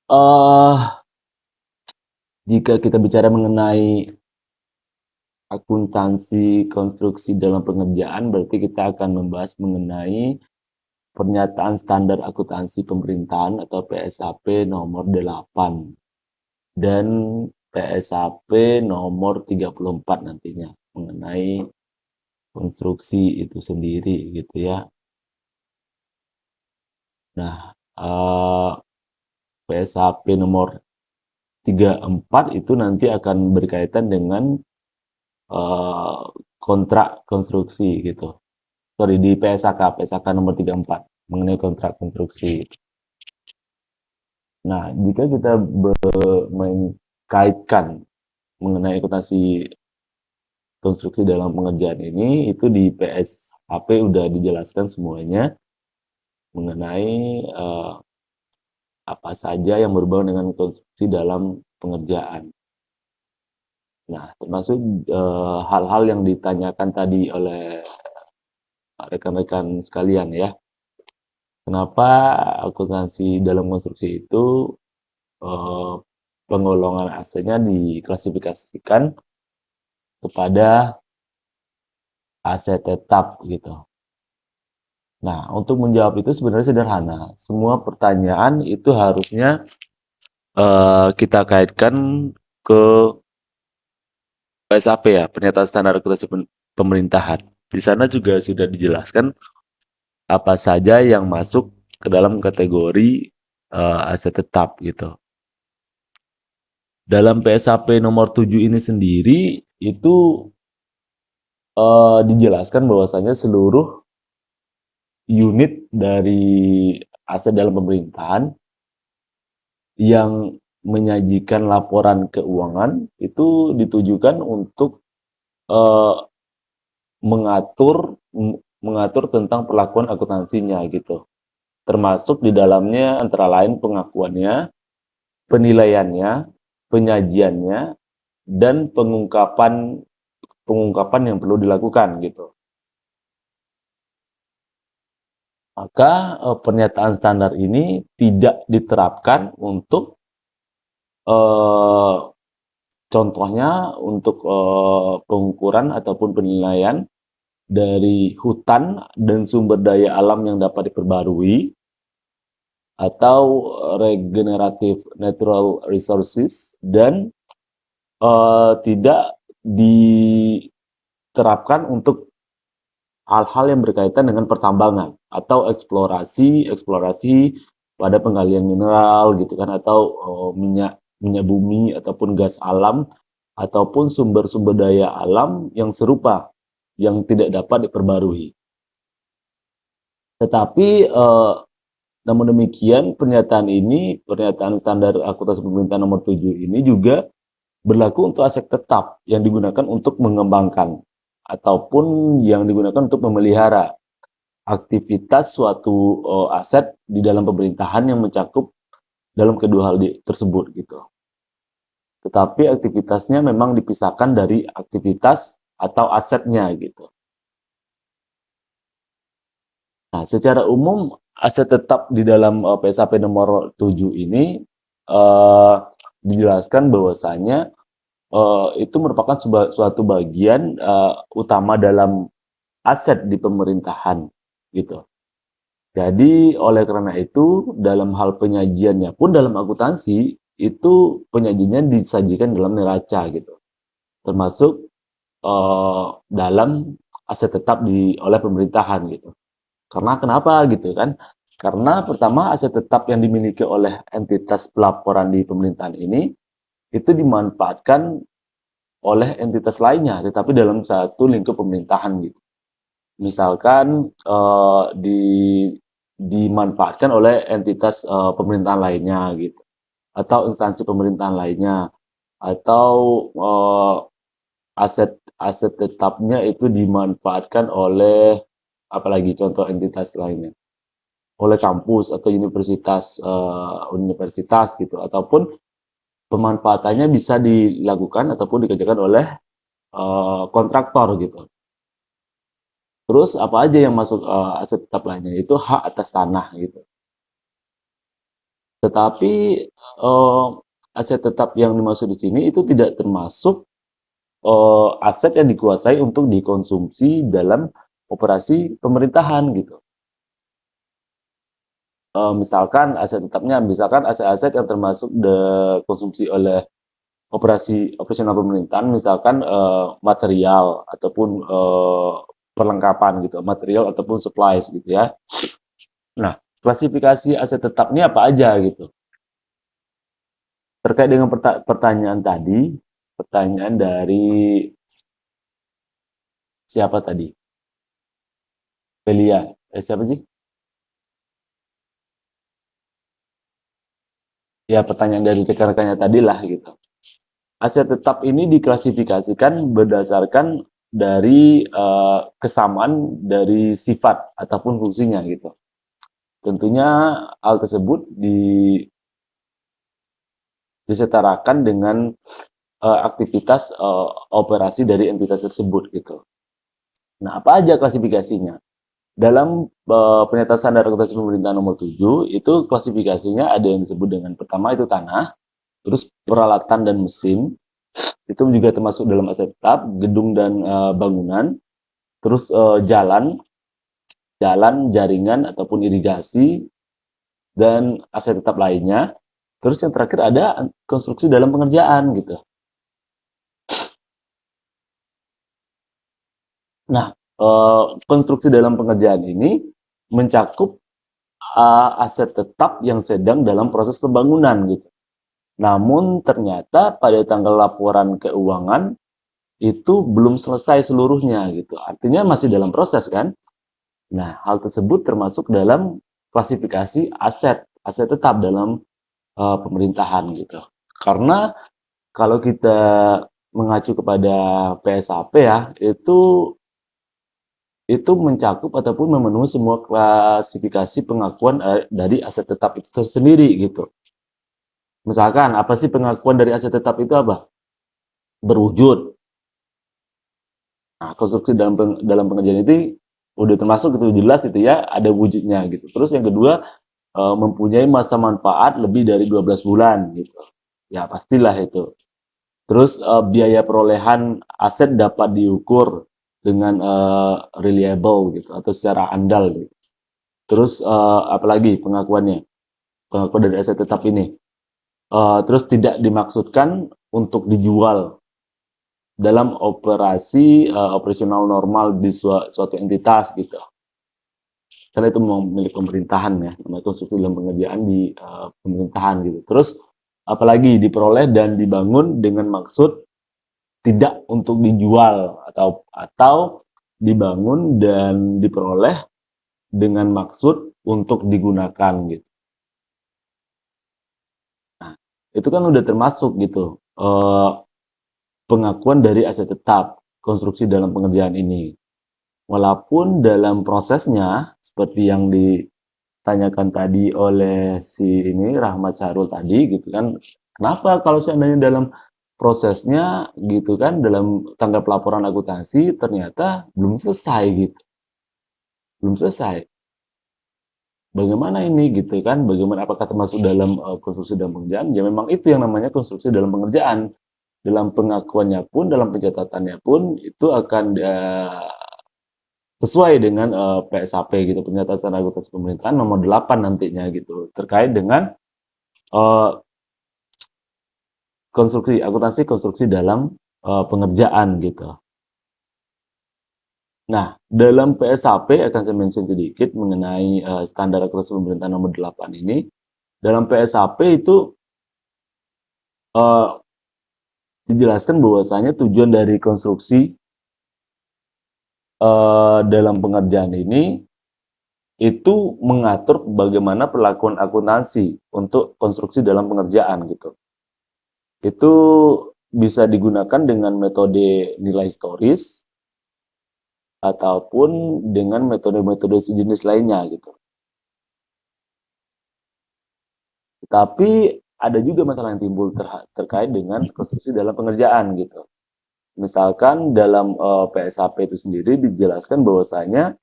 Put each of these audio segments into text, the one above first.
Eh, Jika kita bicara mengenai akuntansi konstruksi dalam pengerjaan, berarti kita akan membahas mengenai pernyataan standar akuntansi pemerintahan atau PSAP nomor 8 dan PSAP nomor 34 nantinya mengenai konstruksi itu sendiri gitu ya. Nah, PSAP nomor 34 itu nanti akan berkaitan dengan eh, kontrak konstruksi gitu. Sorry, di PSAK nomor 34 mengenai kontrak konstruksi. Nah, jika kita mengkaitkan mengenai akuntansi konstruksi dalam pengerjaan ini, itu di PSAP udah dijelaskan semuanya mengenai apa saja yang berhubungan dengan konstruksi dalam pengerjaan. Nah, termasuk hal-hal yang ditanyakan tadi oleh rekan-rekan sekalian ya. Kenapa akuntansi dalam konstruksi itu eh, penggolongan asetnya diklasifikasikan kepada aset tetap gitu. Nah, untuk menjawab itu sebenarnya sederhana. Semua pertanyaan itu harusnya kita kaitkan ke PSAP ya, pernyataan standar akuntansi pemerintahan. Di sana juga sudah dijelaskan apa saja yang masuk ke dalam kategori aset tetap gitu. Dalam PSAP nomor 7 ini sendiri itu dijelaskan bahwasanya seluruh unit dari aset dalam pemerintahan yang menyajikan laporan keuangan itu ditujukan untuk eh, mengatur mengatur tentang perlakuan akuntansinya gitu. Termasuk di dalamnya antara lain pengakuannya, penilaiannya, penyajiannya, dan pengungkapan pengungkapan yang perlu dilakukan gitu. Maka pernyataan standar ini tidak diterapkan untuk eh, contohnya untuk pengukuran ataupun penilaian dari hutan dan sumber daya alam yang dapat diperbarui atau regenerative natural resources dan tidak diterapkan untuk hal-hal yang berkaitan dengan pertambangan atau eksplorasi pada penggalian mineral gitu kan atau minyak minyak bumi ataupun gas alam ataupun sumber-sumber daya alam yang serupa yang tidak dapat diperbarui. Tetapi namun demikian pernyataan standar akuntansi pemerintah nomor 7 ini juga berlaku untuk aset tetap yang digunakan untuk mengembangkan ataupun yang digunakan untuk memelihara aktivitas suatu aset di dalam pemerintahan yang mencakup dalam kedua hal tersebut gitu. Tetapi aktivitasnya memang dipisahkan dari aktivitas atau asetnya gitu. Nah, secara umum aset tetap di dalam PSAP nomor 7 ini uh, dijelaskan bahwasanya itu merupakan suatu bagian utama dalam aset di pemerintahan gitu. Jadi oleh karena itu dalam hal penyajiannya pun dalam akuntansi itu penyajiannya disajikan dalam neraca gitu. Termasuk dalam aset tetap oleh pemerintahan gitu. Karena kenapa gitu kan? Karena pertama aset tetap yang dimiliki oleh entitas pelaporan di pemerintahan ini itu dimanfaatkan oleh entitas lainnya, tetapi dalam satu lingkup pemerintahan gitu. Misalkan dimanfaatkan oleh entitas pemerintahan lainnya gitu, atau instansi pemerintahan lainnya, atau aset aset tetapnya itu dimanfaatkan oleh apalagi contoh entitas lainnya, oleh kampus atau universitas gitu, ataupun pemanfaatannya bisa dilakukan ataupun dikerjakan oleh kontraktor gitu. Terus apa aja yang masuk aset tetap lainnya itu hak atas tanah gitu. Tetapi, aset tetap yang dimaksud di sini itu tidak termasuk, aset yang dikuasai untuk dikonsumsi dalam operasi pemerintahan gitu. Misalkan aset tetapnya, misalkan aset-aset yang termasuk konsumsi oleh operasional pemerintahan, misalkan, material ataupun, perlengkapan gitu, material ataupun supplies gitu ya. Nah, klasifikasi aset tetap ini apa aja gitu. Terkait dengan pertanyaan tadi, pertanyaan dari siapa tadi? Belia. Siapa sih? Ya, pertanyaan dari rekan-rekannya tadi lah gitu. Aset tetap ini diklasifikasikan berdasarkan dari kesamaan dari sifat ataupun fungsinya gitu. Tentunya hal tersebut disetarakan dengan aktivitas operasi dari entitas tersebut gitu. Nah, apa aja klasifikasinya? Dalam pernyataan standar akuntansi pemerintahan nomor 7 itu klasifikasinya ada yang disebut dengan pertama itu tanah, terus peralatan dan mesin, itu juga termasuk dalam aset tetap, gedung dan bangunan, terus jalan, jaringan ataupun irigasi, dan aset tetap lainnya. Terus yang terakhir ada konstruksi dalam pengerjaan gitu. Nah, konstruksi dalam pengerjaan ini mencakup aset tetap yang sedang dalam proses pembangunan gitu. Namun ternyata pada tanggal laporan keuangan itu belum selesai seluruhnya gitu. Artinya masih dalam proses kan? Nah, hal tersebut termasuk dalam klasifikasi aset tetap dalam pemerintahan gitu. Karena kalau kita mengacu kepada PSAP ya, itu mencakup ataupun memenuhi semua klasifikasi pengakuan dari aset tetap itu tersendiri gitu. Misalkan apa sih pengakuan dari aset tetap itu apa? Berwujud. Nah, konstruksi dalam pengerjaan itu udah termasuk itu jelas itu ya ada wujudnya gitu. Terus yang kedua mempunyai masa manfaat lebih dari 12 bulan gitu. Ya pastilah itu. Terus biaya perolehan aset dapat diukur dengan reliable gitu atau secara andal gitu. Terus apalagi pengakuannya? Pengakuan dari aset tetap ini. Terus tidak dimaksudkan untuk dijual dalam operasi operasional normal di suatu entitas gitu. Karena itu milik pemerintahan ya, namanya konstruksi dalam pengerjaan di pemerintahan gitu. Terus apalagi diperoleh dan dibangun dengan maksud tidak untuk dijual atau dibangun dan diperoleh dengan maksud untuk digunakan gitu. Nah, itu kan udah termasuk gitu pengakuan dari aset tetap konstruksi dalam pengerjaan ini. Walaupun dalam prosesnya seperti yang ditanyakan tadi oleh si ini Rahmat Syarul tadi gitu kan, kenapa kalau seandainya dalam prosesnya gitu kan dalam tanggap laporan akuntansi ternyata belum selesai gitu, belum selesai. Bagaimana ini gitu kan? Bagaimana apakah termasuk dalam konstruksi dalam pengerjaan? Ya memang itu yang namanya konstruksi dalam pengerjaan. Dalam pengakuannya pun, dalam pencatatannya pun itu akan sesuai dengan PSAP gitu, pernyataan standar akuntansi pemerintahan nomor 8 nantinya gitu, terkait dengan konstruksi akuntansi konstruksi dalam pengerjaan gitu. Nah, dalam PSAP akan saya mention sedikit mengenai standar akuntansi pemerintahan nomor 8 ini. Dalam PSAP itu dijelaskan bahwasanya tujuan dari konstruksi dalam pengerjaan ini itu mengatur bagaimana perlakuan akuntansi untuk konstruksi dalam pengerjaan gitu. Itu bisa digunakan dengan metode nilai historis ataupun dengan metode-metode sejenis lainnya gitu. Tapi ada juga masalah yang timbul terkait dengan konstruksi dalam pengerjaan gitu. Misalkan dalam PSAP itu sendiri dijelaskan bahwasanya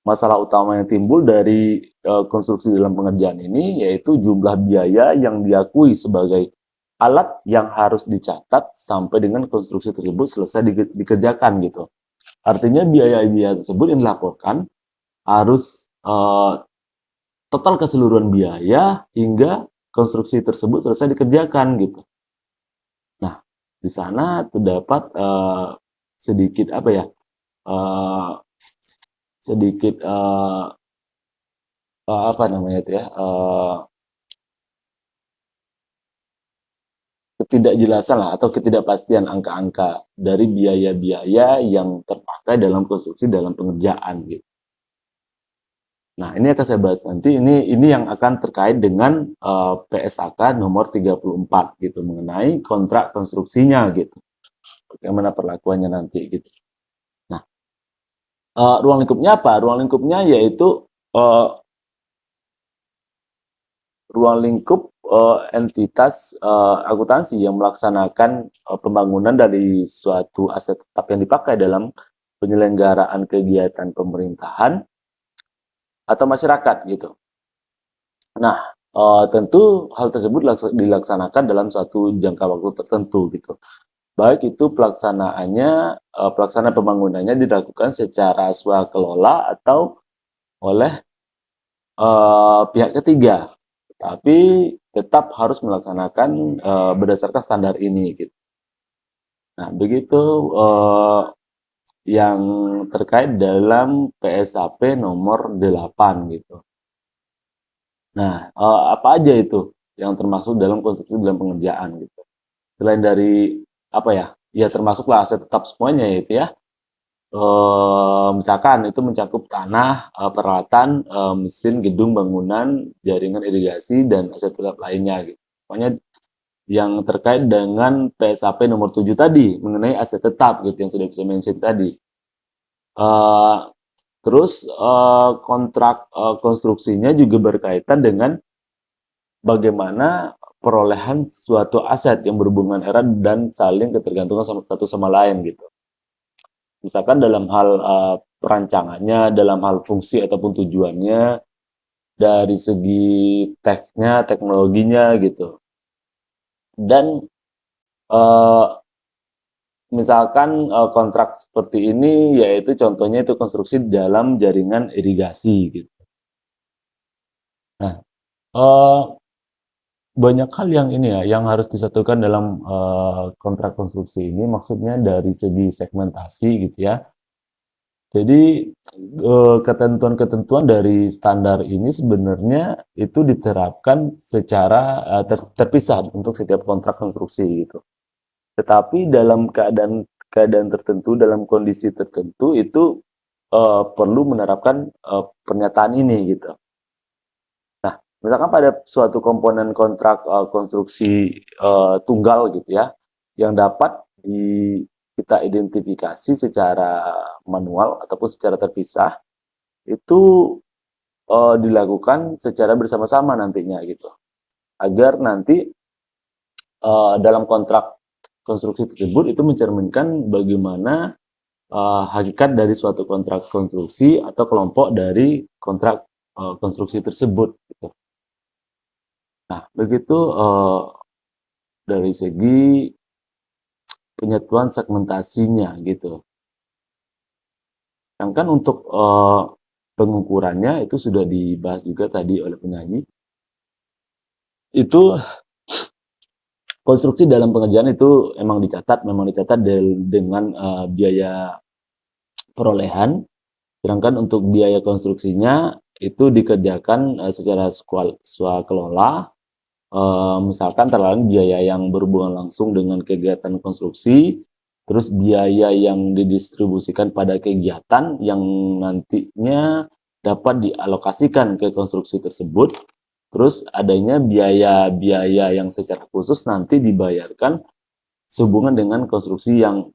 masalah utama yang timbul dari konstruksi dalam pengerjaan ini yaitu jumlah biaya yang diakui sebagai alat yang harus dicatat sampai dengan konstruksi tersebut selesai dikerjakan gitu. Artinya biaya-biaya tersebut yang dilaporkan harus total keseluruhan biaya hingga konstruksi tersebut selesai dikerjakan gitu. Nah, di sana terdapat sedikit apa ya? Sedikit apa namanya itu ya? Ketidakjelasan lah atau ketidakpastian angka-angka dari biaya-biaya yang terpakai dalam konstruksi dalam pengerjaan gitu. Nah, ini akan saya bahas nanti. Ini yang akan terkait dengan PSAK nomor 34 gitu mengenai kontrak konstruksinya gitu. Bagaimana perlakuannya nanti gitu. Nah, ruang lingkupnya apa? Ruang lingkupnya yaitu ruang lingkup entitas akuntansi yang melaksanakan pembangunan dari suatu aset tetap yang dipakai dalam penyelenggaraan kegiatan pemerintahan atau masyarakat gitu. Nah, tentu hal tersebut dilaksanakan dalam suatu jangka waktu tertentu gitu. Baik itu pelaksanaan pembangunannya dilakukan secara swakelola atau oleh pihak ketiga, tapi tetap harus melaksanakan berdasarkan standar ini gitu. Nah, begitu yang terkait dalam PSAP nomor 8 gitu. Nah, apa aja itu yang termasuk dalam konstruksi dalam pengerjaan gitu. Selain dari apa ya? Ya termasuklah aset tetap semuanya itu ya. Misalkan itu mencakup tanah, peralatan, mesin, gedung, bangunan, jaringan irigasi dan aset tetap lainnya gitu. Pokoknya yang terkait dengan PSAP nomor 7 tadi mengenai aset tetap gitu yang sudah bisa mention tadi. Terus kontrak konstruksinya juga berkaitan dengan bagaimana perolehan suatu aset yang berhubungan erat dan saling ketergantungan satu sama lain gitu. Misalkan dalam hal perancangannya, dalam hal fungsi ataupun tujuannya, dari segi teknologinya gitu. Dan misalkan kontrak seperti ini yaitu contohnya itu konstruksi dalam jaringan irigasi gitu. Nah, banyak hal yang ini ya, yang harus disatukan dalam kontrak konstruksi ini, maksudnya dari segi segmentasi gitu ya. Jadi ketentuan-ketentuan dari standar ini sebenarnya itu diterapkan secara terpisah untuk setiap kontrak konstruksi gitu. Tetapi dalam keadaan tertentu, dalam kondisi tertentu itu perlu menerapkan pernyataan ini gitu. Nah, misalkan pada suatu komponen kontrak konstruksi tunggal gitu ya, yang dapat kita identifikasi secara manual ataupun secara terpisah, itu dilakukan secara bersama-sama nantinya gitu. Agar nanti dalam kontrak konstruksi tersebut itu mencerminkan bagaimana hakikat dari suatu kontrak konstruksi atau kelompok dari kontrak konstruksi tersebut gitu. Nah, begitu dari segi penyatuan segmentasinya gitu. Sedangkan untuk pengukurannya itu sudah dibahas juga tadi oleh penyanyi. Itu konstruksi dalam pengerjaan itu memang dicatat dengan biaya perolehan. Sedangkan untuk biaya konstruksinya itu dikerjakan secara swakelola. Misalkan terlalu biaya yang berhubungan langsung dengan kegiatan konstruksi, terus biaya yang didistribusikan pada kegiatan yang nantinya dapat dialokasikan ke konstruksi tersebut, terus adanya biaya-biaya yang secara khusus nanti dibayarkan sehubungan dengan konstruksi yang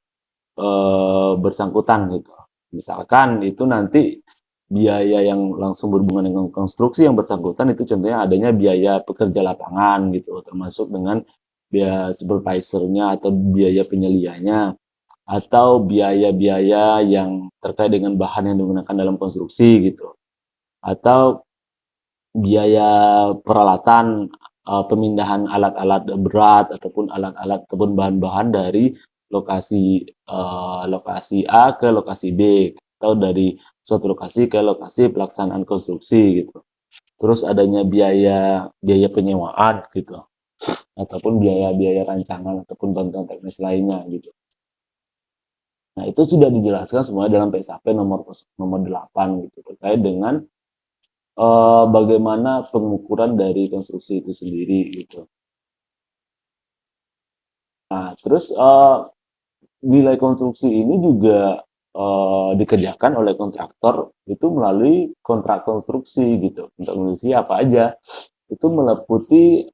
bersangkutan gitu. Misalkan itu nanti biaya yang langsung berhubungan dengan konstruksi yang bersangkutan itu contohnya adanya biaya pekerja lapangan gitu, termasuk dengan biaya supervisornya atau biaya penyelianya. atau biaya-biaya yang terkait dengan bahan yang digunakan dalam konstruksi gitu, atau biaya peralatan, pemindahan alat-alat berat ataupun alat-alat ataupun bahan-bahan dari lokasi A ke lokasi B, atau dari suatu lokasi ke lokasi pelaksanaan konstruksi gitu. Terus adanya biaya biaya penyewaan gitu, ataupun biaya-biaya rancangan ataupun bantuan teknis lainnya gitu. Nah, itu sudah dijelaskan semua dalam PSAP nomor 8 gitu, terkait dengan bagaimana pengukuran dari konstruksi itu sendiri gitu. Nah, terus nilai konstruksi ini juga dikerjakan oleh kontraktor itu melalui kontrak konstruksi gitu. Kontrak konstruksi apa aja? Itu meliputi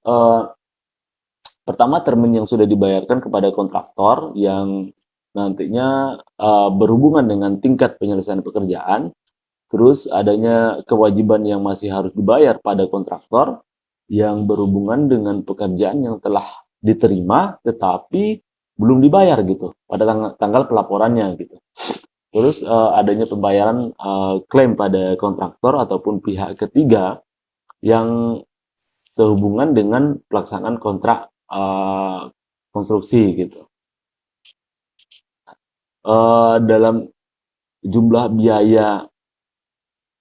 pertama termin yang sudah dibayarkan kepada kontraktor yang nantinya berhubungan dengan tingkat penyelesaian pekerjaan. Terus adanya kewajiban yang masih harus dibayar pada kontraktor yang berhubungan dengan pekerjaan yang telah diterima tetapi belum dibayar gitu pada tanggal pelaporannya gitu. Terus adanya pembayaran klaim pada kontraktor ataupun pihak ketiga yang sehubungan dengan pelaksanaan kontrak konstruksi gitu. Dalam jumlah biaya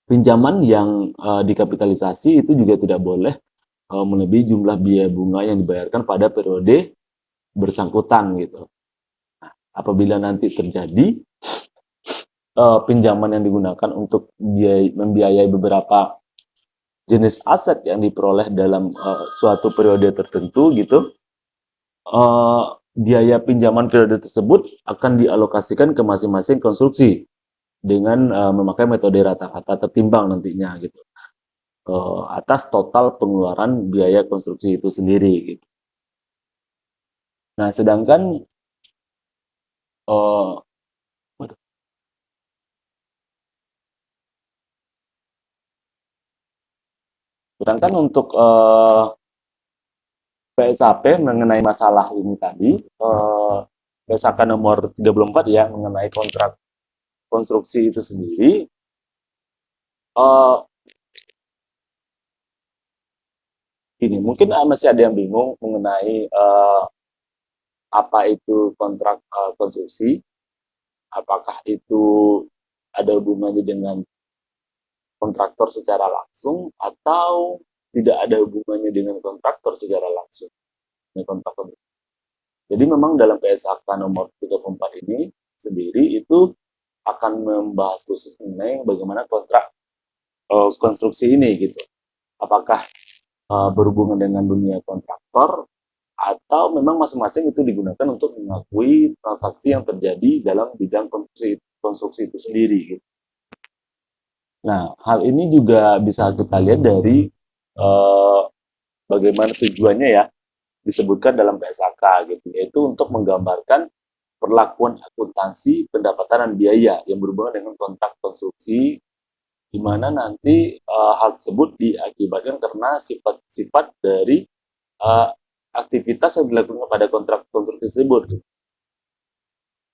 pinjaman yang dikapitalisasi itu juga tidak boleh melebihi jumlah biaya bunga yang dibayarkan pada periode bersangkutan gitu. Nah, apabila nanti terjadi pinjaman yang digunakan untuk membiayai beberapa jenis aset yang diperoleh dalam suatu periode tertentu gitu, uh, biaya pinjaman periode tersebut akan dialokasikan ke masing-masing konstruksi dengan memakai metode rata-rata tertimbang nantinya gitu, atas total pengeluaran biaya konstruksi itu sendiri gitu. Nah, uh, sedangkan untuk PSAP mengenai masalah ini tadi, PSAK nomor 34 ya mengenai kontrak konstruksi itu sendiri, uh, ini mungkin masih ada yang bingung mengenai apa itu kontrak konstruksi, apakah itu ada hubungannya dengan kontraktor secara langsung atau tidak ada hubungannya dengan kontraktor secara langsung. Kontraktor. Jadi memang dalam PSAK nomor 34 ini sendiri itu akan membahas khusus mengenai bagaimana kontrak konstruksi ini gitu. Apakah berhubungan dengan dunia kontraktor atau memang masing-masing itu digunakan untuk mengakui transaksi yang terjadi dalam bidang konstruksi itu sendiri gitu. Nah, hal ini juga bisa kita lihat dari eh, bagaimana tujuannya ya disebutkan dalam PSAK gitu, yaitu untuk menggambarkan perlakuan akuntansi pendapatan dan biaya yang berhubungan dengan kontrak konstruksi, di mana nanti hal tersebut diakibatkan karena sifat-sifat dari uh, aktivitas yang dilakukan pada kontrak konstruksi tersebut.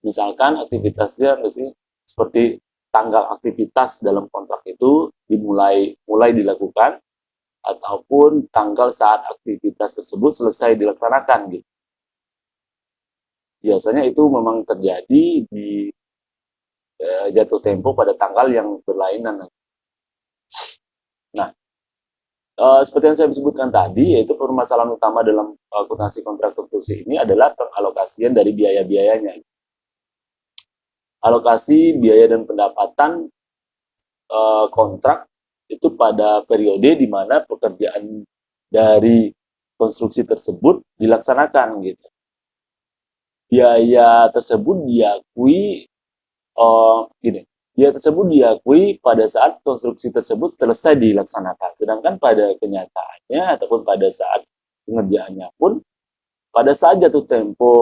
Misalkan aktivitasnya seperti tanggal aktivitas dalam kontrak itu mulai dilakukan ataupun tanggal saat aktivitas tersebut selesai dilaksanakan gitu. Biasanya itu memang terjadi di jatuh tempo pada tanggal yang berlainan. Nah, seperti yang saya sebutkan tadi, yaitu permasalahan utama dalam akuntansi kontrak konstruksi ini adalah pengalokasian dari biaya-biayanya. Alokasi biaya dan pendapatan kontrak itu pada periode di mana pekerjaan dari konstruksi tersebut dilaksanakan gitu. Biaya tersebut diakui gini, biaya tersebut diakui pada saat konstruksi tersebut selesai dilaksanakan. Sedangkan pada kenyataannya ataupun pada saat pengerjaannya pun pada saat jatuh tempo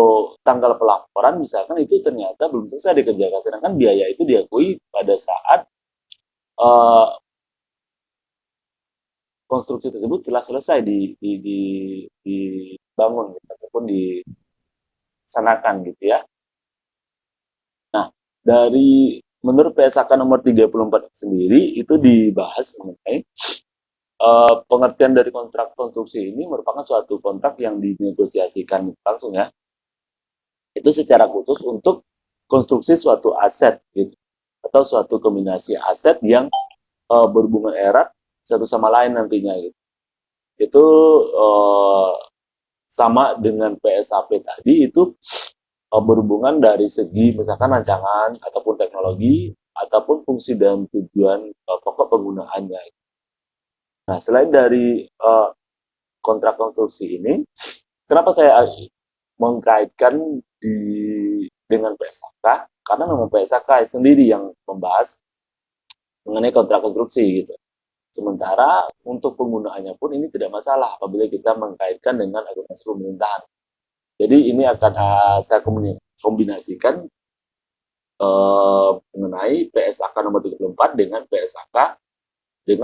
tanggal pelaporan misalkan itu ternyata belum selesai dikerjakan. Sedangkan biaya itu diakui pada saat uh, konstruksi tersebut telah selesai dibangun gitu, ataupun disanakan gitu ya. Dari menurut PSAK nomor 34 sendiri itu dibahas mengenai pengertian dari kontrak konstruksi ini merupakan suatu kontrak yang dinegosiasikan langsung ya. Itu secara khusus untuk konstruksi suatu aset gitu atau suatu kombinasi aset yang berhubungan erat satu sama lain nantinya gitu. Itu sama dengan PSAP tadi itu berhubungan dari segi misalkan rancangan ataupun teknologi ataupun fungsi dan tujuan pokok penggunaannya. Nah, selain dari kontrak konstruksi ini, kenapa saya mengkaitkan dengan PSAK? Karena memang PSAK sendiri yang membahas mengenai kontrak konstruksi gitu. Sementara untuk penggunaannya pun ini tidak masalah apabila kita mengkaitkan dengan akuntansi pemerintahan. Jadi ini akan saya kombinasikan mengenai PSAK nomor 34 dengan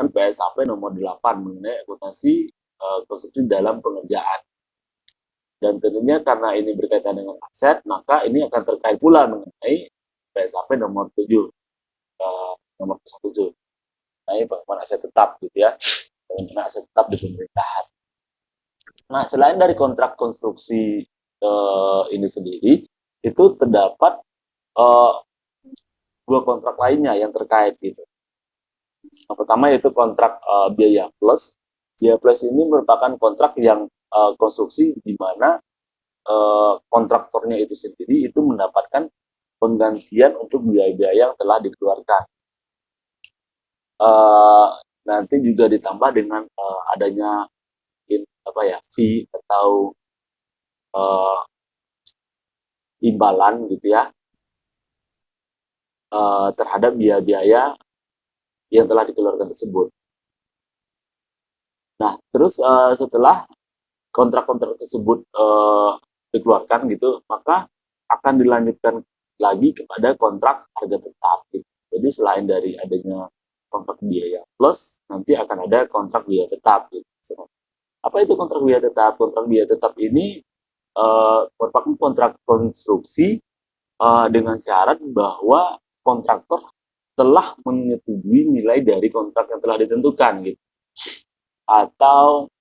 PSAP nomor 8 mengenai akuntansi konstruksi dalam pengerjaan. Dan tentunya karena ini berkaitan dengan aset, maka ini akan terkait pula mengenai PSAP nomor 7, nomor 7, mengenai pengembangan aset tetap gitu ya, pengembangan aset tetap di pemerintahan. Nah, selain dari kontrak konstruksi ini sendiri, itu terdapat dua kontrak lainnya yang terkait gitu. Yang pertama yaitu kontrak biaya plus. Biaya plus ini merupakan kontrak yang konstruksi di mana kontraktornya itu sendiri itu mendapatkan penggantian untuk biaya-biaya yang telah dikeluarkan. Nanti juga ditambah dengan adanya fee atau imbalan gitu ya terhadap biaya-biaya yang telah dikeluarkan tersebut. Nah, terus setelah kontrak-kontrak tersebut dikeluarkan gitu, maka akan dilanjutkan lagi kepada kontrak harga tetap. Gitu. Jadi selain dari adanya kontrak biaya plus, nanti akan ada kontrak biaya tetap. Gitu. Apa itu kontrak biaya tetap? Kontrak biaya tetap ini merupakan kontrak konstruksi dengan syarat bahwa kontraktor telah menyetujui nilai dari kontrak yang telah ditentukan gitu. Atau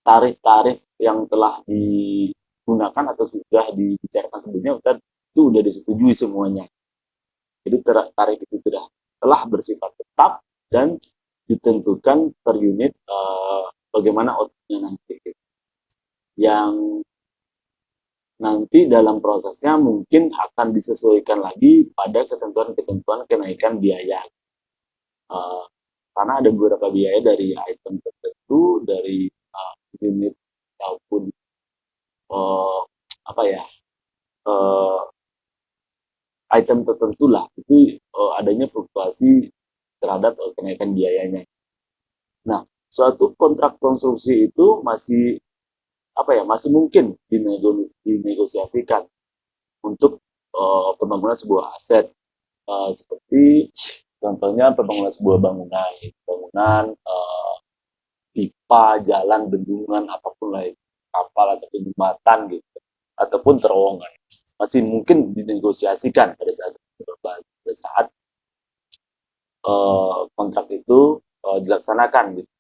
tarif-tarif yang telah digunakan atau sudah dibicarakan sebelumnya itu sudah disetujui semuanya. Jadi tarif itu telah bersifat tetap dan ditentukan per unit bagaimana outputnya nanti. Yang nanti dalam prosesnya mungkin akan disesuaikan lagi pada ketentuan-ketentuan kenaikan biaya. Karena ada beberapa biaya dari item tertentu, dari unit ataupun item tertentu lah itu adanya fluktuasi terhadap kenaikan biayanya. Nah, suatu kontrak konstruksi itu masih masih mungkin dinegosiasikan untuk pembangunan sebuah aset seperti contohnya pembangunan sebuah bangunan pipa, jalan, bendungan, apapun lain, kapal atau jembatan gitu, ataupun terowongan, masih mungkin dinegosiasikan pada saat kontrak itu dilaksanakan. Gitu.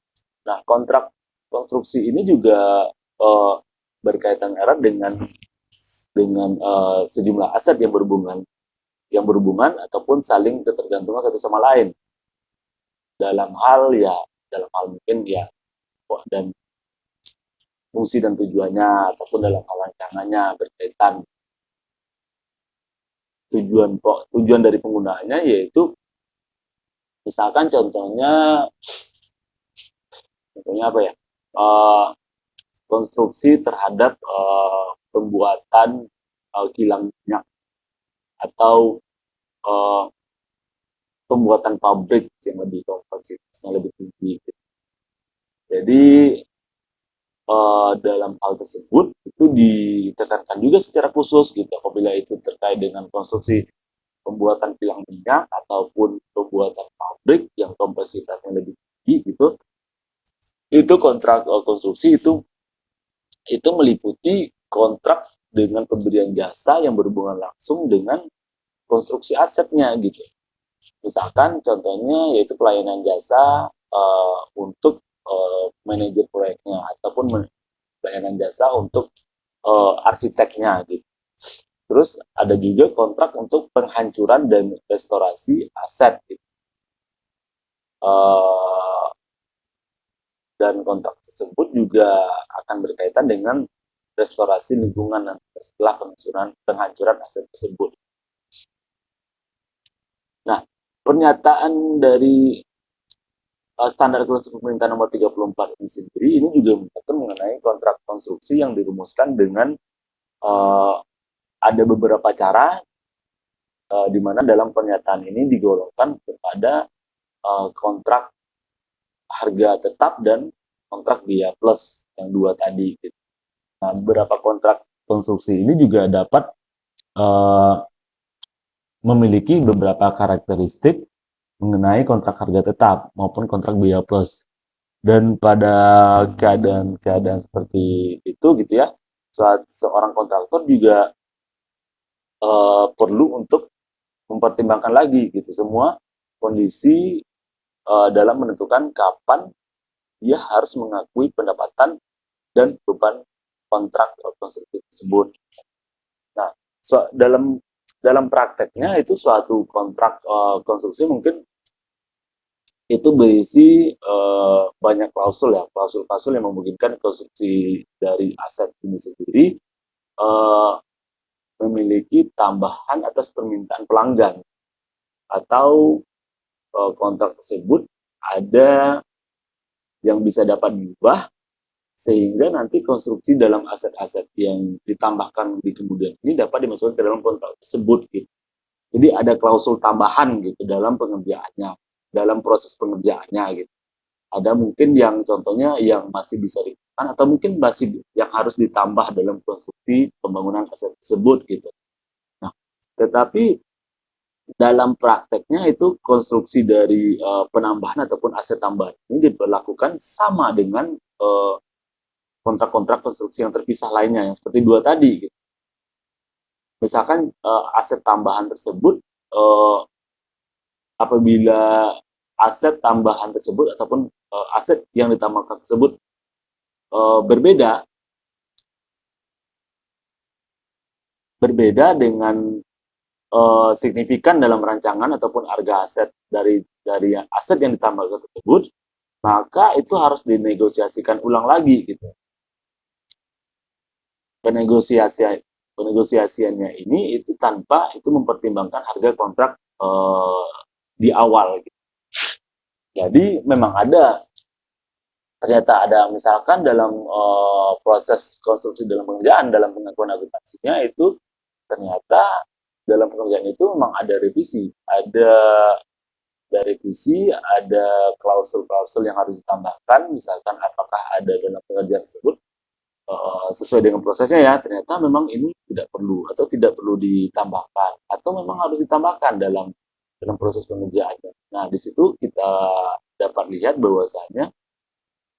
Nah, kontrak konstruksi ini juga berkaitan erat dengan sejumlah aset yang berhubungan ataupun saling ketergantungan satu sama lain dalam hal mungkin ya dan fungsi dan tujuannya ataupun dalam hal rancangannya berkaitan tujuan dari penggunaannya yaitu misalkan contohnya konstruksi terhadap pembuatan kilang minyak atau pembuatan pabrik yang lebih kompleksitasnya lebih tinggi. Jadi dalam hal tersebut itu ditekankan juga secara khusus gitu apabila itu terkait dengan konstruksi pembuatan kilang minyak ataupun pembuatan pabrik yang kompleksitasnya lebih tinggi gitu. Itu kontrak konstruksi itu meliputi kontrak dengan pemberian jasa yang berhubungan langsung dengan konstruksi asetnya gitu. Misalkan contohnya yaitu pelayanan jasa untuk manajer proyeknya ataupun pelayanan jasa untuk arsiteknya gitu. Terus ada juga kontrak untuk penghancuran dan restorasi aset gitu. Uh, dan kontrak tersebut juga akan berkaitan dengan restorasi lingkungan setelah penghancuran aset tersebut. Nah, pernyataan dari standar konstruksi pemerintah nomor 34 ini sendiri ini juga mengatur mengenai kontrak konstruksi yang dirumuskan dengan ada beberapa cara di mana dalam pernyataan ini digolongkan kepada kontrak harga tetap dan kontrak biaya plus yang dua tadi. Gitu. Nah, beberapa kontrak konstruksi ini juga dapat memiliki beberapa karakteristik mengenai kontrak harga tetap maupun kontrak biaya plus. Dan pada keadaan seperti itu gitu ya, seorang kontraktor juga perlu untuk mempertimbangkan lagi gitu semua kondisi dalam menentukan kapan dia harus mengakui pendapatan dan beban kontrak konstruksi tersebut. Nah, dalam prakteknya itu suatu kontrak konstruksi mungkin itu berisi banyak klausul ya, klausul-klausul yang memungkinkan konstruksi dari aset ini sendiri memiliki tambahan atas permintaan pelanggan atau kontrak tersebut ada yang bisa dapat diubah sehingga nanti konstruksi dalam aset-aset yang ditambahkan di kemudian ini dapat dimasukkan ke dalam kontrak tersebut gitu. Jadi ada klausul tambahan gitu dalam pengerjaannya, dalam proses pengerjaannya gitu. Ada mungkin yang contohnya yang masih bisa digunakan atau mungkin masih yang harus ditambah dalam konstruksi pembangunan aset tersebut gitu. Nah, tetapi dalam prakteknya itu konstruksi dari penambahan ataupun aset tambahan ini diberlakukan sama dengan kontrak-kontrak konstruksi yang terpisah lainnya yang seperti dua tadi. Gitu. Misalkan aset tambahan tersebut apabila aset tambahan tersebut ataupun aset yang ditambahkan tersebut berbeda dengan signifikan dalam rancangan ataupun harga aset dari aset yang ditambahkan tersebut, maka itu harus dinegosiasikan ulang lagi gitu. Penegosiasiannya ini itu tanpa itu mempertimbangkan harga kontrak di awal. Gitu. Jadi memang ternyata ada misalkan dalam proses konstruksi dalam pengerjaan dalam pengakuan akuntansinya itu ternyata dalam pengerjaan itu memang ada revisi, ada klausul-klausul yang harus ditambahkan, misalkan apakah ada dalam pengerjaan tersebut sesuai dengan prosesnya ya, ternyata memang ini tidak perlu atau tidak perlu ditambahkan atau memang harus ditambahkan dalam proses pengerjaannya. Nah, di situ kita dapat lihat bahwasanya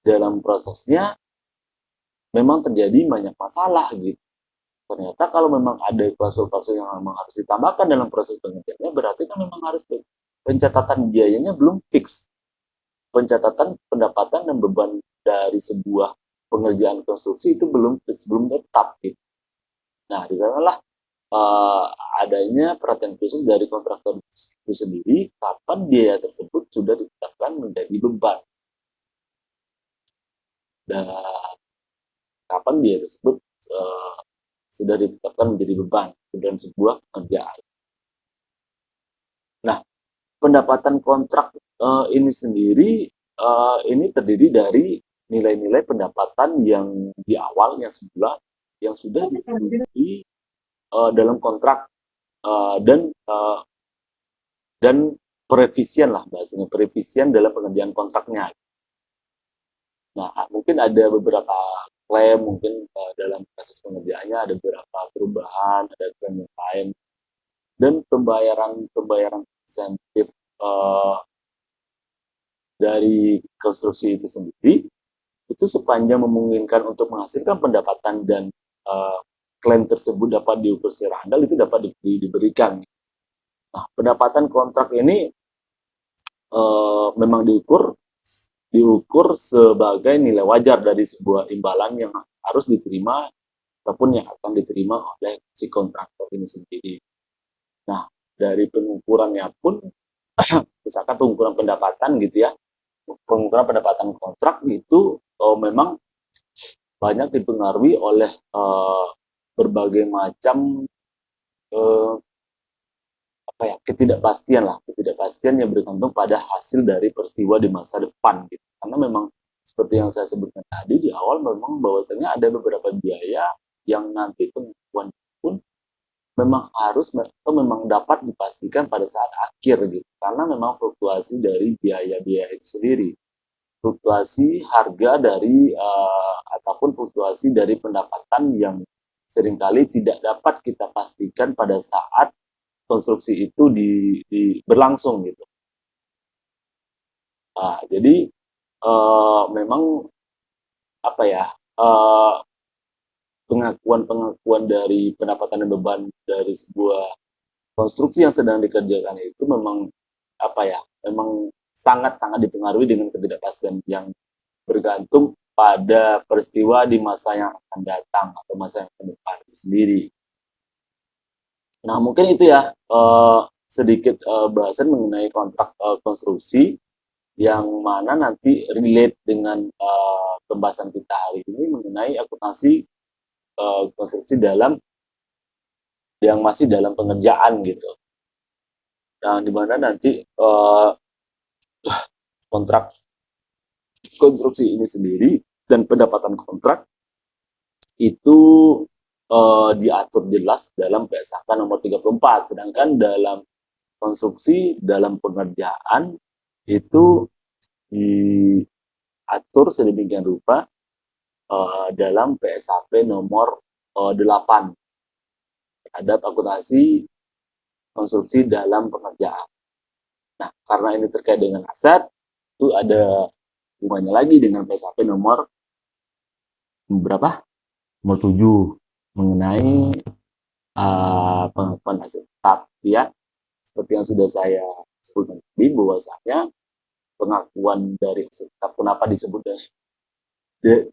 dalam prosesnya memang terjadi banyak masalah gitu. Ternyata kalau memang ada klausul-klausul yang memang harus ditambahkan dalam proses pengerjaannya, berarti kan memang harus pencatatan biayanya belum fix. Pencatatan pendapatan dan beban dari sebuah pengerjaan konstruksi itu belum fix, belum tetap. Gitu. Nah, di sanalah adanya perhatian khusus dari kontraktor itu sendiri kapan biaya tersebut sudah ditetapkan menjadi beban. Dan kapan biaya tersebut sudah ditetapkan menjadi beban dalam sebuah pekerjaan. Nah, pendapatan kontrak ini sendiri ini terdiri dari nilai-nilai pendapatan yang di awal yang sudah disebutkan dalam kontrak dan perevisian lah bahasanya, perevisian dalam pengerjaan kontraknya. Nah, mungkin ada beberapa klaim, mungkin dalam kasus pengerjaannya ada beberapa perubahan, ada klaim yang lain, dan pembayaran insentif dari konstruksi itu sendiri itu sepanjang memungkinkan untuk menghasilkan pendapatan dan klaim tersebut dapat diukur secara handal itu dapat diberikan. Nah, pendapatan kontrak ini memang diukur sebagai nilai wajar dari sebuah imbalan yang harus diterima ataupun yang akan diterima oleh si kontraktor ini sendiri. Nah, dari pengukurannya pun, misalkan pengukuran pendapatan gitu ya, pengukuran pendapatan kontrak itu memang banyak dipengaruhi oleh berbagai macam eh, apa ya, ketidakpastian yang bergantung pada hasil dari peristiwa di masa depan gitu. Karena memang seperti yang saya sebutkan tadi di awal, memang bahwasanya ada beberapa biaya yang nanti pengakuan pun memang harus atau memang dapat dipastikan pada saat akhir gitu. Karena memang fluktuasi dari biaya-biaya itu sendiri, fluktuasi harga dari ataupun fluktuasi dari pendapatan yang seringkali tidak dapat kita pastikan pada saat konstruksi itu berlangsung gitu. Nah, jadi memang apa ya, pengakuan-pengakuan dari pendapatan dan beban dari sebuah konstruksi yang sedang dikerjakan itu memang apa ya, memang sangat-sangat dipengaruhi dengan ketidakpastian yang bergantung pada peristiwa di masa yang akan datang atau masa yang akan depan itu sendiri. Nah, mungkin itu ya sedikit bahasan mengenai kontrak konstruksi yang mana nanti relate dengan pembahasan kita hari ini mengenai akuntansi konstruksi dalam yang masih dalam pengerjaan gitu. Nah, di mana nanti kontrak konstruksi ini sendiri dan pendapatan kontrak itu diatur jelas dalam PSAK nomor 34. Sedangkan dalam konstruksi, dalam pengerjaan itu diatur sedemikian rupa dalam PSAP nomor 8 terhadap akuntansi konstruksi dalam pengerjaan. Nah, karena ini terkait dengan aset, itu ada hubungannya lagi dengan PSAP nomor berapa? Nomor 7 mengenai pengakuan aset tetap ya. Seperti yang sudah saya sebutkan tadi, bahwasanya pengakuan dari aset tetap kenapa disebut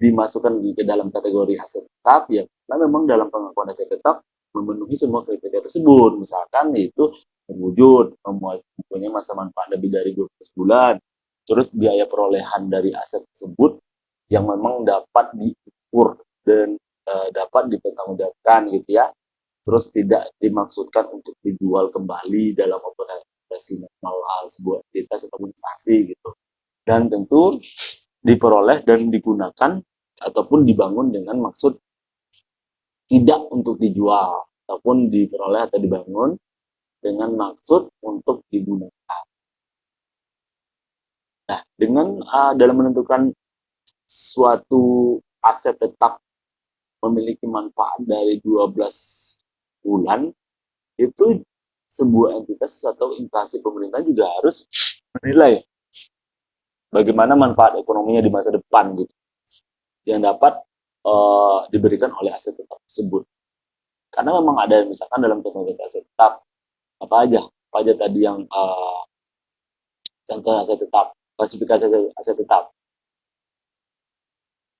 dimasukkan ke dalam kategori aset tetap ya, karena memang dalam pengakuan aset tetap memenuhi semua kriteria tersebut. Misalkan itu terwujud, mempunyai masa manfaat lebih dari 12 bulan, terus biaya perolehan dari aset tersebut yang memang dapat diukur dan dapat dipertanggungjawabkan gitu ya. Terus tidak dimaksudkan untuk dijual kembali dalam operasi normal sebuah entitas atau instansi gitu. Dan tentu diperoleh dan digunakan ataupun dibangun dengan maksud tidak untuk dijual ataupun diperoleh atau dibangun dengan maksud untuk digunakan. Nah, dengan dalam menentukan suatu aset tetap memiliki manfaat dari 12 bulan, itu sebuah entitas atau instansi pemerintah juga harus menilai bagaimana manfaat ekonominya di masa depan gitu yang dapat diberikan oleh aset tetap tersebut. Karena memang ada misalkan dalam teknologi aset tetap apa aja tadi yang contoh aset tetap, klasifikasi aset tetap.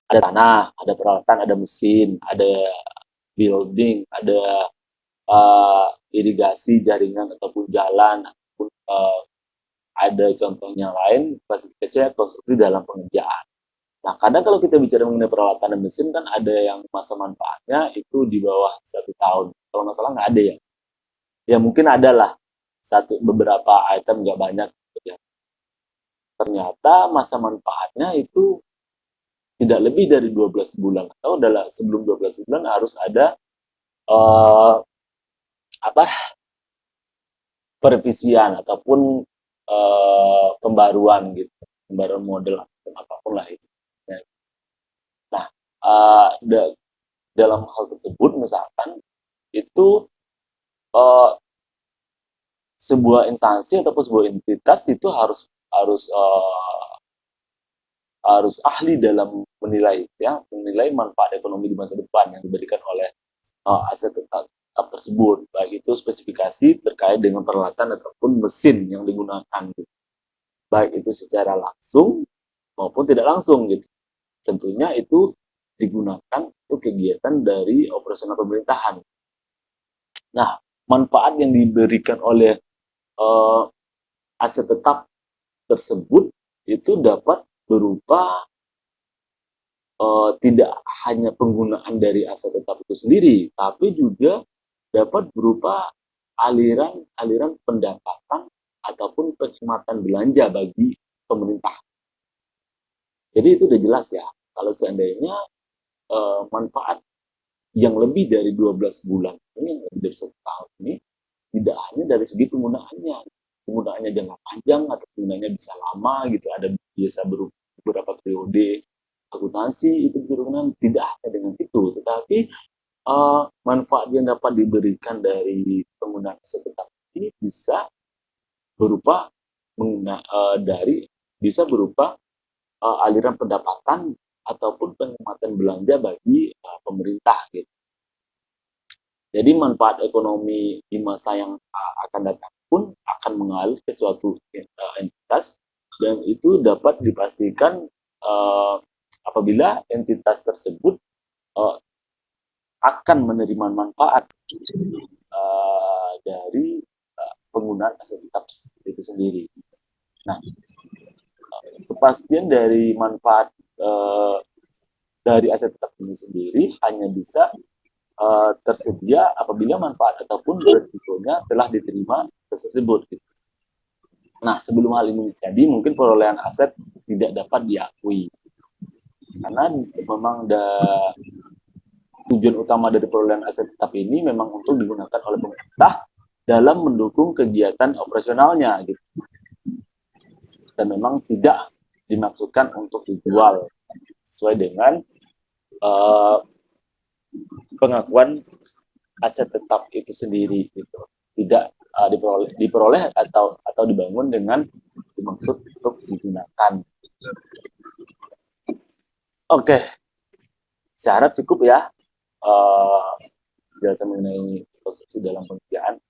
Ada tanah, ada peralatan, ada mesin, ada building, ada irigasi, jaringan ataupun jalan, ataupun ada contohnya lain, klasifikasinya konstruksi dalam pengerjaan. Nah, kadang kalau kita bicara mengenai peralatan dan mesin kan ada yang masa manfaatnya itu di bawah 1 tahun. Kalau nggak salah nggak ada ya. Ya mungkin ada lah beberapa item nggak banyak. Gitu ya. Ternyata masa manfaatnya itu tidak lebih dari 12 bulan atau sebelum 12 bulan harus ada uh, apa perevisian ataupun pembaruan gitu, pembaruan model ataupun apapun lah itu. Nah, dalam hal tersebut misalkan itu uh, sebuah instansi ataupun sebuah entitas itu harus harus uh, harus ahli dalam menilai manfaat ekonomi di masa depan yang diberikan oleh aset tetap tersebut, baik itu itu spesifikasi terkait dengan peralatan ataupun mesin yang digunakan gitu. Baik itu secara langsung maupun tidak langsung gitu. Tentunya itu digunakan untuk kegiatan dari operasional pemerintahan. Nah, manfaat yang diberikan oleh uh, aset tetap tersebut itu dapat berupa tidak hanya penggunaan dari aset tetap itu sendiri, tapi juga dapat berupa aliran pendapatan ataupun penghematan belanja bagi pemerintah. Jadi itu udah jelas ya, kalau seandainya manfaat yang lebih dari 12 bulan ini, yang lebih dari 1 tahun ini, tidak hanya dari segi penggunaannya jangka panjang atau penggunaannya bisa lama gitu, ada biasa beberapa periode akuntansi itu berhubungan tidak hanya dengan itu, tetapi manfaat yang dapat diberikan dari penggunaan aset tetap ini bisa berupa berupa aliran pendapatan ataupun penghematan belanja bagi pemerintah gitu. Jadi manfaat ekonomi di masa yang akan datang pun akan mengalir ke suatu entitas, dan itu dapat dipastikan apabila entitas tersebut akan menerima manfaat dari penggunaan aset tetap itu sendiri. Nah, kepastian dari manfaat dari aset tetap ini sendiri hanya bisa tersedia apabila manfaat ataupun resikonya telah diterima tersebut. Gitu. Nah, sebelum hal ini terjadi, mungkin perolehan aset tidak dapat diakui. Karena memang tujuan utama dari perolehan aset tetap ini memang untuk digunakan oleh pemerintah dalam mendukung kegiatan operasionalnya. Gitu. Dan memang tidak dimaksudkan untuk dijual sesuai dengan pengakuan aset tetap itu sendiri gitu. Tidak diperoleh atau dibangun dengan dimaksud untuk digunakan. Oke, saya harap cukup ya jelasan mengenai konstruksi dalam pengerjaan.